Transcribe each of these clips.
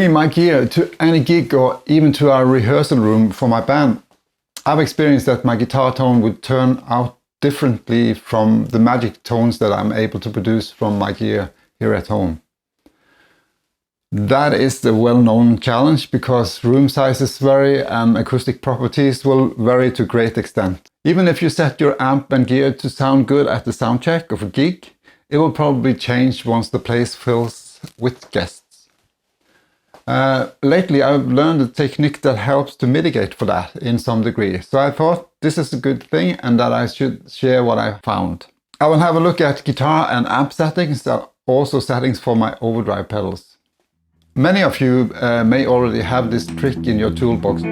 Bringing my gear to any gig or even to our rehearsal room for my band, I've experienced that my guitar tone would turn out differently from the magic tones that I'm able to produce from my gear here at home. That is the well-known challenge because room sizes vary and acoustic properties will vary to a great extent. Even if you set your amp and gear to sound good at the sound check of a gig, it will probably change once the place fills with guests. Lately I've learned a technique that helps to mitigate for that in some degree, so I thought this is a good thing and that I should share what I found. I will have a look at guitar and amp settings and also settings for my overdrive pedals. Many of you may already have this trick in your toolbox,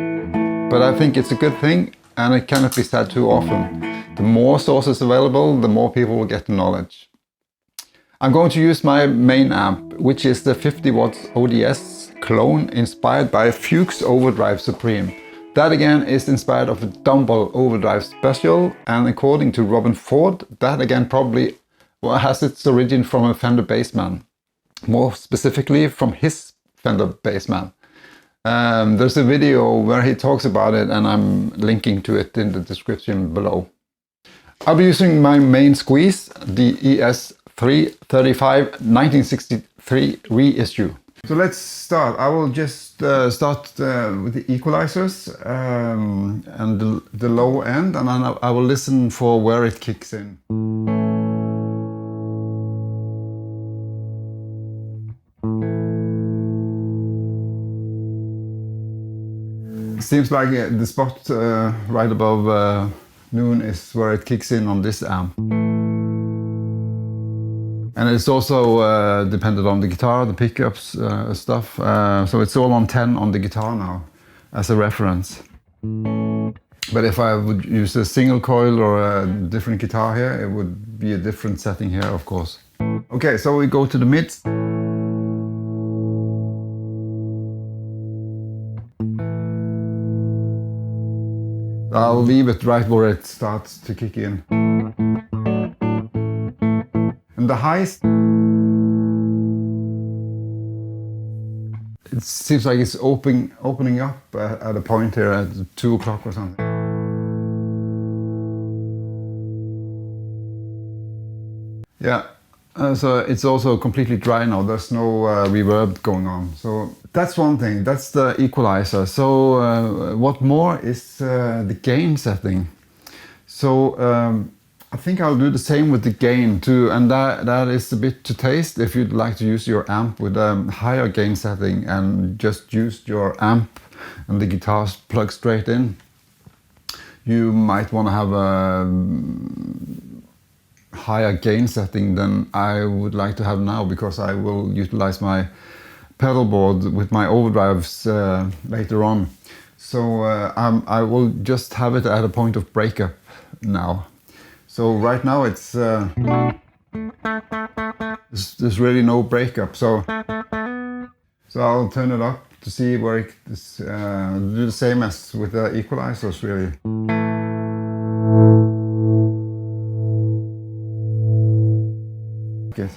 but I think it's a good thing and it cannot be said too often. The more sources available, the more people will get the knowledge. I'm going to use my main amp, which is the 50 watts ODS clone inspired by Fuchs Overdrive Supreme. That again is inspired of a Dumble Overdrive Special, and according to Robin Ford, that again probably has its origin from a Fender Bassman. More specifically from his Fender Bassman. There's a video where he talks about it and I'm linking to it in the description below. I'll be using my main squeeze, the ES-335 1963 reissue. So let's start. I will just start with the equalizers and the low end, and then I will listen for where it kicks in. Seems like the spot right above noon is where it kicks in on this amp. And it's also dependent on the guitar, the pickups, stuff. So it's all on 10 on the guitar now, as a reference. But if I would use a single coil or a different guitar here, it would be a different setting here, of course. Okay, so we go to the mids. I'll leave it right where it starts to kick in. And the highs, it seems like it's opening up at a point here at 2 o'clock or something. Yeah, so it's also completely dry now. There's no reverb going on. So that's one thing, that's the equalizer. So what more is the gain setting. So I think I'll do the same with the gain too, and that is a bit to taste. If you'd like to use your amp with a higher gain setting and just use your amp and the guitars plug straight in, you might want to have a higher gain setting than I would like to have now, because I will utilize my pedalboard with my overdrives later on. So I will just have it at a point of breakup now. So right now it's there's really no breakup. So I'll turn it up to see where it is, do the same as with the equalizers really. Okay.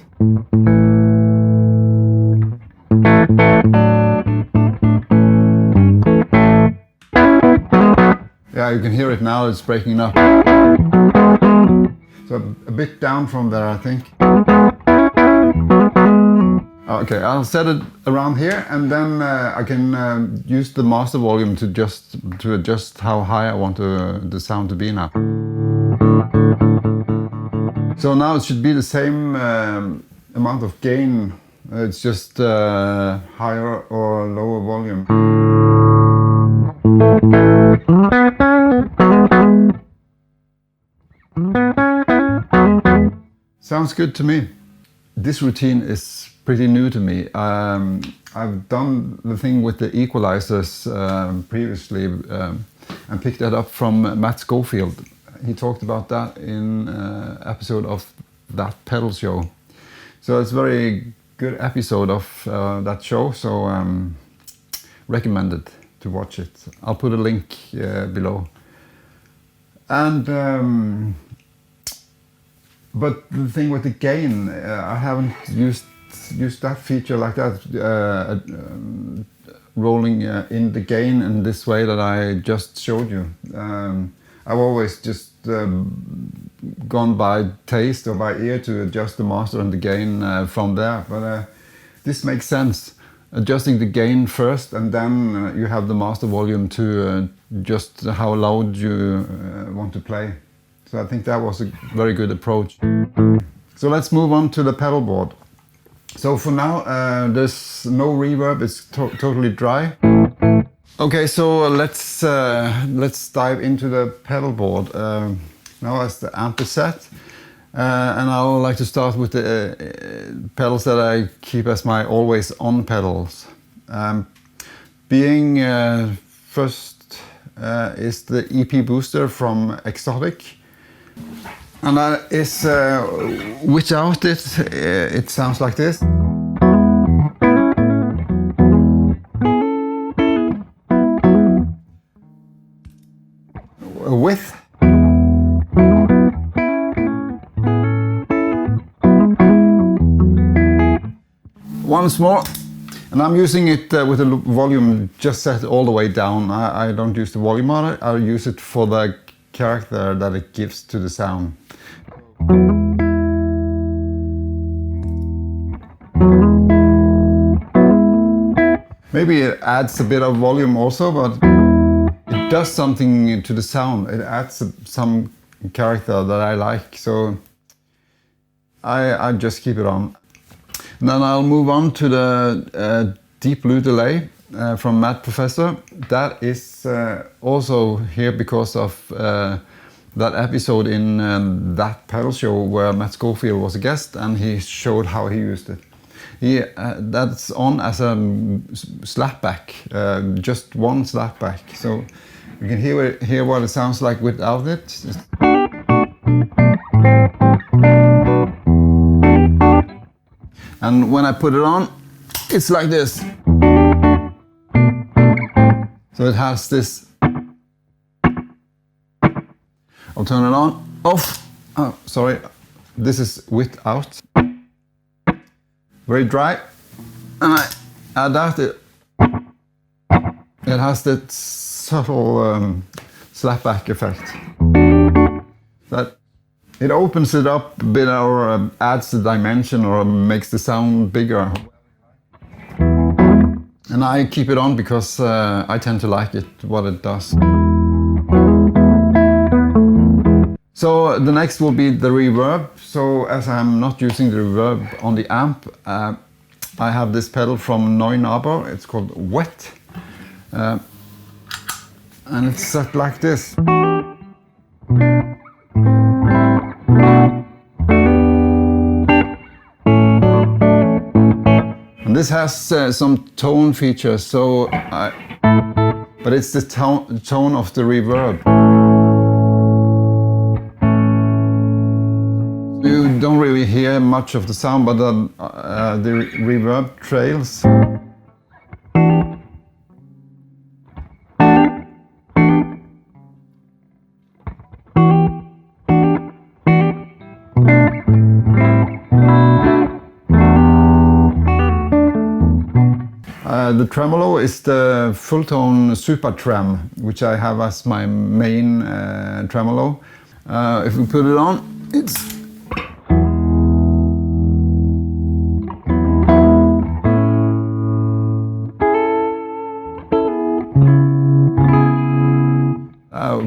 Yeah, you can hear it now, it's breaking up. So a bit down from there, I think. Okay, I'll set it around here, and then I can use the master volume to adjust how high I want the sound to be now. So now it should be the same amount of gain. It's just higher or lower volume. Sounds good to me. This routine is pretty new to me. I've done the thing with the equalizers previously and picked that up from Matt Schofield. He talked about that in an episode of That Pedal Show. So it's a very good episode of that show, so recommended to watch it. I'll put a link below. And but the thing with the gain, I haven't used use that feature like that, rolling in the gain in this way that I just showed you. I've always just gone by taste or by ear to adjust the master and the gain from there, but this makes sense. Adjusting the gain first, and then you have the master volume to just how loud you want to play. So I think that was a very good approach. So let's move on to the pedal board. So for now, there's no reverb, it's totally dry. Okay, so let's dive into the pedal board. Now as the amp is set, and I would like to start with the pedals that I keep as my always on pedals. First is the EP booster from Xotic, and that is without it, it sounds like this. With once more, and I'm using it with the volume just set all the way down. I don't use the volume on it, I use it for the character that it gives to the sound. Maybe it adds a bit of volume also, but it does something to the sound. It adds some character that I like, so I just keep it on. And then I'll move on to the Deep Blue delay from Matt Professor. That is also here because of that episode in that pedal show where Matt Schofield was a guest, and he showed how he used it. That's on as a slapback, just one slapback. So you can hear what it sounds like without it. And when I put it on, it's like this. So it has this. I'll turn it on, off. Oh, sorry. This is without. Very dry. And I add that. It has that subtle slapback effect. That it opens it up a bit, or adds the dimension, or makes the sound bigger. And I keep it on because I tend to like it, what it does. So the next will be the reverb. So as I'm not using the reverb on the amp, I have this pedal from Neunaber. It's called Wet. And it's set like this. And this has some tone features, so but it's the tone of the reverb. You don't really hear much of the sound, but the reverb trails. The tremolo is the Fulltone Supa-Trem, which I have as my main tremolo. If we put it on, it's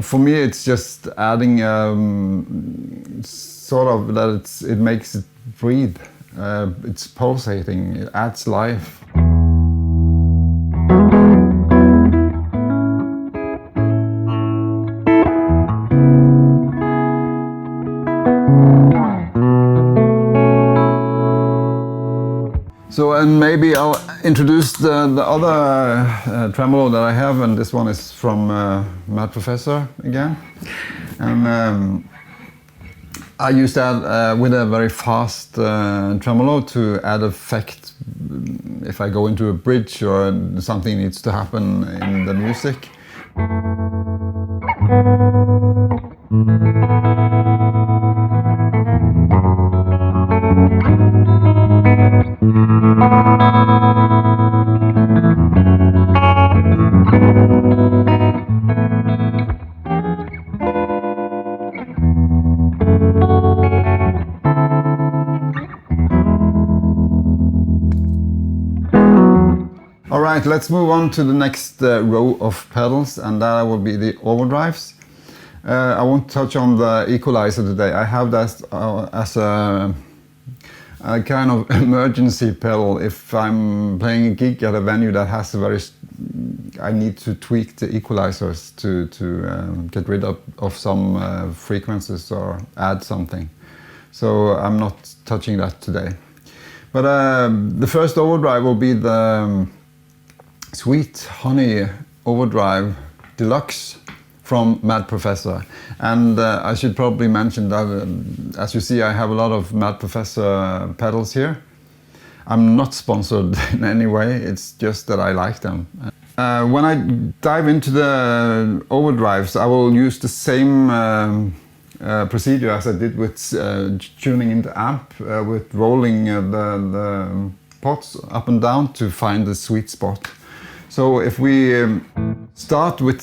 for me, it's just adding sort of that it makes it breathe. It's pulsating. It adds life. So, and maybe I'll introduce the other tremolo that I have, and this one is from Matt Professor again. And I use that with a very fast tremolo to add effect if I go into a bridge or something needs to happen in the music. Alright, let's move on to the next row of pedals, and that will be the overdrives. I won't touch on the equalizer today. I have that as a kind of emergency pedal if I'm playing a gig at a venue that has a very... I need to tweak the equalizers to get rid of some frequencies or add something. So I'm not touching that today. But the first overdrive will be the Sweet Honey Overdrive Deluxe from Mad Professor. And I should probably mention that, as you see, I have a lot of Mad Professor pedals here. I'm not sponsored in any way, it's just that I like them. When I dive into the overdrives, I will use the same procedure as I did with tuning in the amp, with rolling the pots up and down to find the sweet spot. So if we start with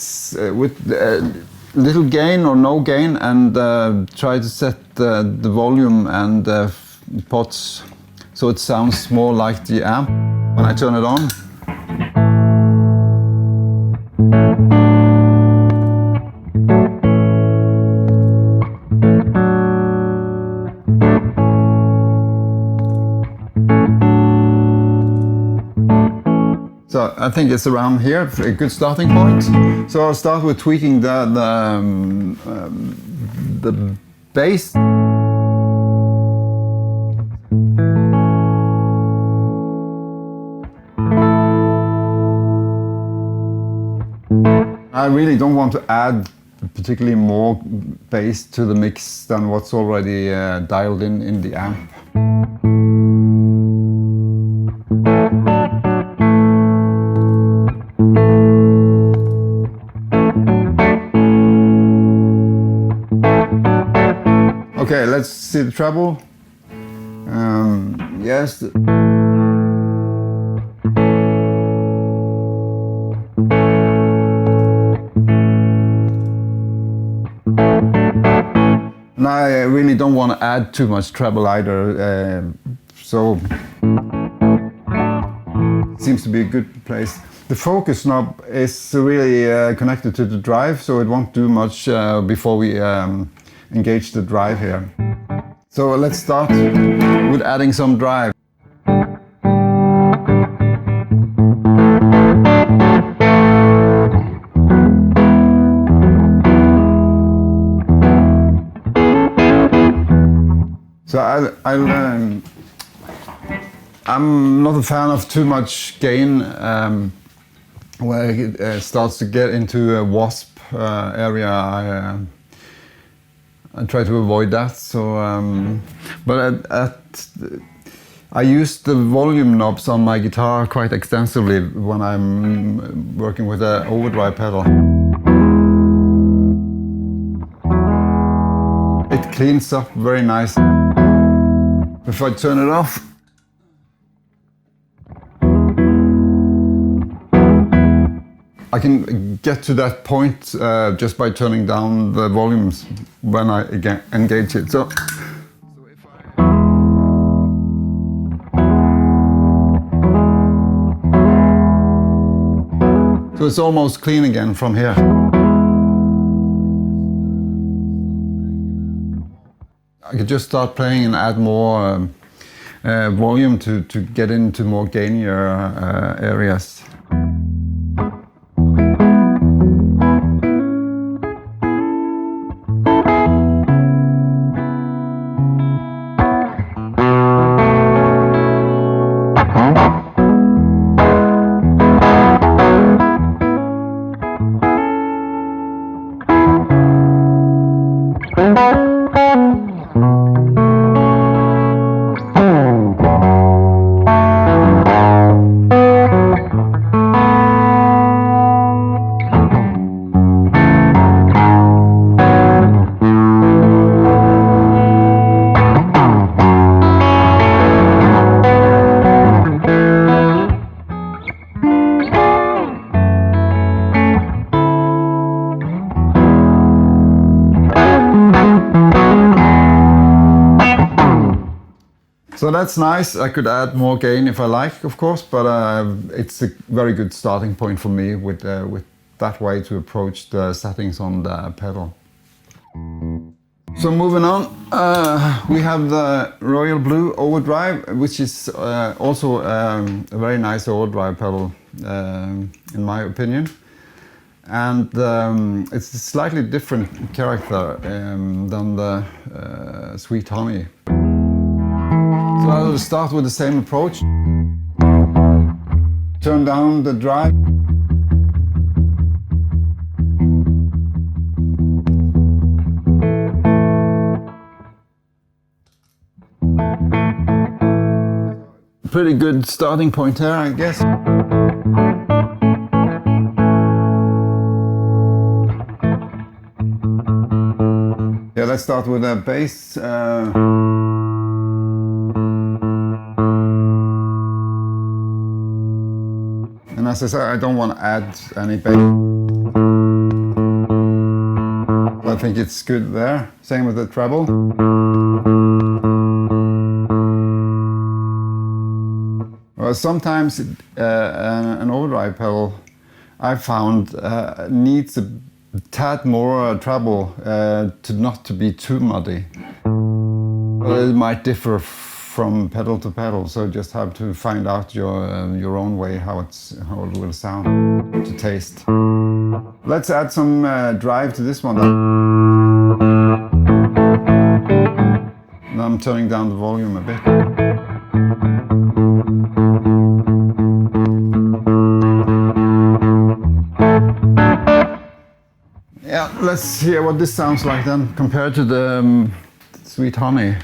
little gain or no gain and try to set the volume and pots so it sounds more like the amp when I turn it on. So I think it's around here, a good starting point. So I'll start with tweaking the bass. I really don't want to add particularly more bass to the mix than what's already dialed in the amp. Okay, let's see the treble. Yes. And I really don't want to add too much treble either, so it seems to be a good place. The focus knob is really connected to the drive, so it won't do much before we engage the drive here. So let's start with adding some drive. So I'm not a fan of too much gain where it starts to get into a wasp area. I try to avoid that. So, but I use the volume knobs on my guitar quite extensively when I'm working with an overdrive pedal. It cleans up very nice. If I turn it off, I can get to that point just by turning down the volumes when I engage it. So it's almost clean again from here. I could just start playing and add more volume to get into more gainier areas. So that's nice. I could add more gain if I like, of course, but it's a very good starting point for me with that way to approach the settings on the pedal. So moving on, we have the Royal Blue Overdrive, which is also a very nice overdrive pedal, in my opinion. And it's a slightly different character than the Sweet Honey. So I'll start with the same approach. Turn down the drive. Pretty good starting point here, I guess. Yeah, let's start with a bass. And as I said, I don't want to add any bass. I think it's good there. Same with the treble. Well, sometimes an overdrive pedal, I found, needs a tad more treble not to be too muddy. Well, it might differ from pedal to pedal, so just have to find out your own way how it will sound to taste. Let's add some drive to this one. Now I'm turning down the volume a bit. Yeah, let's hear what this sounds like then, compared to the Sweet Honey.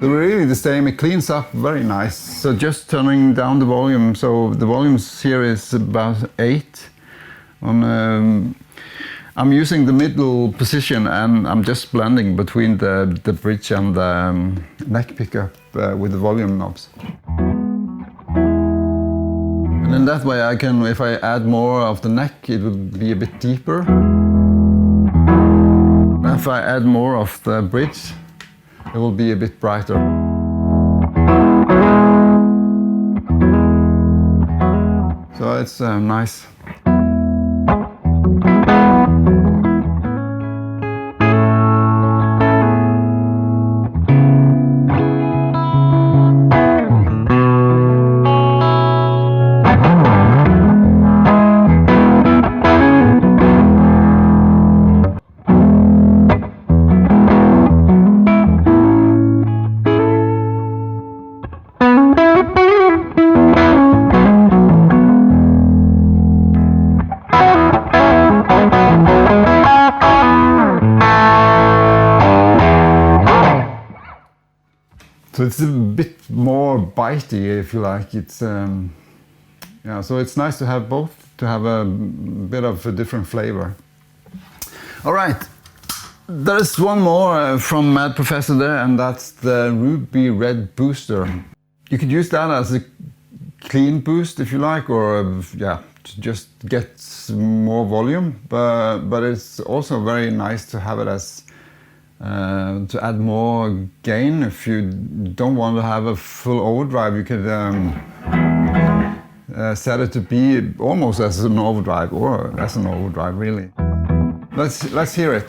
They're really the same, it cleans up very nice. So just turning down the volume, so the volumes here is about 8. I'm using the middle position and I'm just blending between the bridge and the neck pickup with the volume knobs. And in that way I can, if I add more of the neck, it will be a bit deeper. If I add more of the bridge, it will be a bit brighter. So it's nice. So it's a bit more bitey, if you like. It's yeah, so it's nice to have both, to have a bit of a different flavor. All right, there's one more from Mad Professor there, and that's the Ruby Red Booster. You could use that as a clean boost, if you like, or yeah, to just get more volume. But it's also very nice to have it as to add more gain. If you don't want to have a full overdrive, you could set it to be almost as an overdrive, or as an overdrive really. Let's hear it.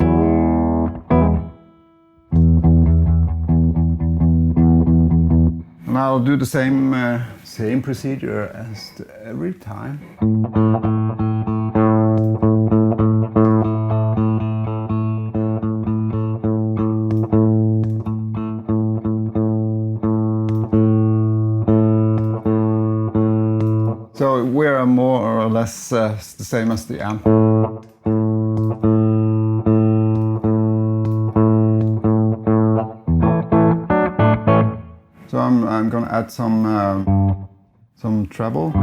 And I'll do the same procedure as every time. So we're more or less the same as the amp. So I'm gonna add some treble.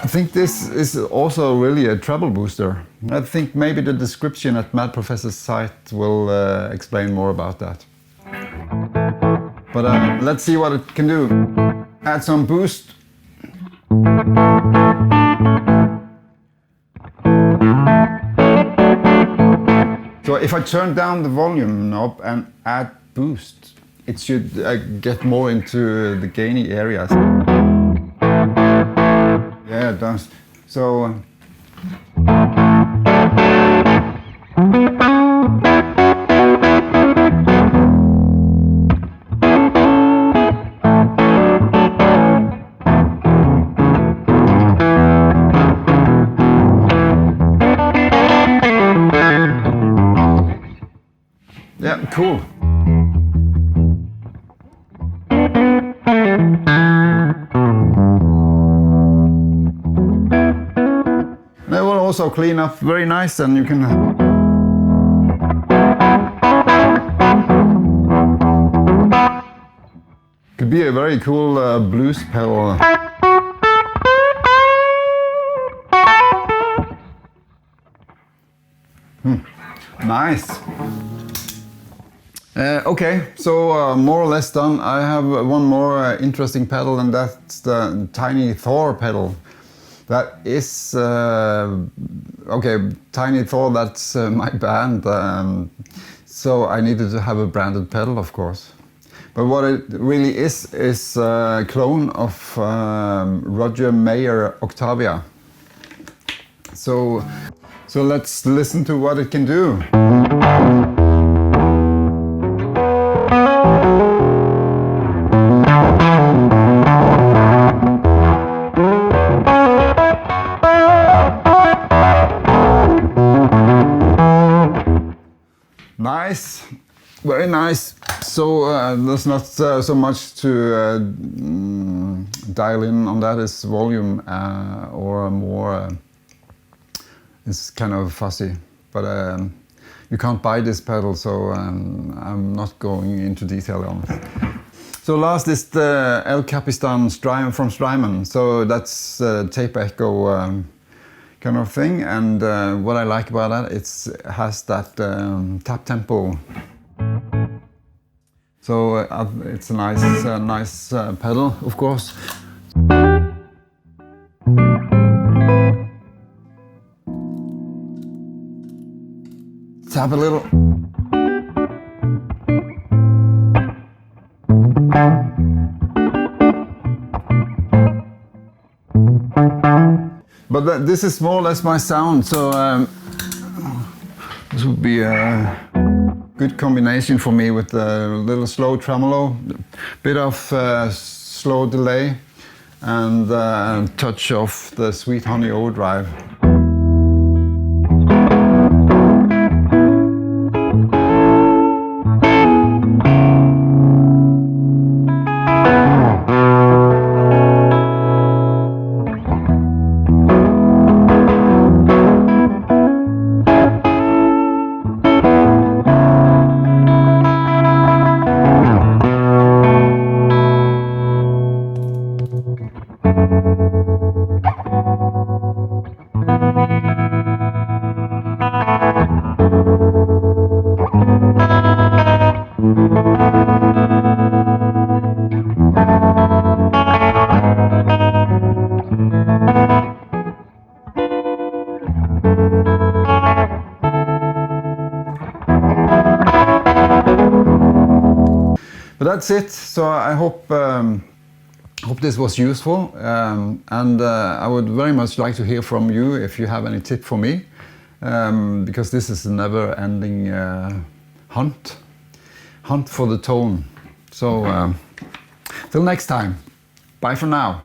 I think this is also really a treble booster. I think maybe the description at Mad Professor's site will explain more about that. But let's see what it can do. Add some boost. So if I turn down the volume knob and add boost, it should get more into the gainy areas. Yeah, it does. So yeah, cool. They will also clean up very nice, and you can could be a very cool blues pedal. Nice. Okay, so more or less done. I have one more interesting pedal, and that's the Tiny Thor pedal. That is, okay, Tiny Thor, that's my band. So I needed to have a branded pedal, of course. But what it really is a clone of Roger Mayer Octavia. So let's listen to what it can do. Nice, very nice. So there's not so much to dial in on that. Is volume or more. It's kind of fussy, but you can't buy this pedal, so I'm not going into detail on it. So last is the El Capistan from Strymon. So that's tape echo kind of thing, and what I like about that, it has that tap tempo. So it's a nice pedal, of course. Tap a little. But this is more or less my sound, so this would be a good combination for me with a little slow tremolo, bit of slow delay, and a touch of the Sweet Honey Overdrive. But that's it. So I hope this was useful, and I would very much like to hear from you if you have any tip for me, because this is a never-ending hunt for the tone. So till next time, bye for now.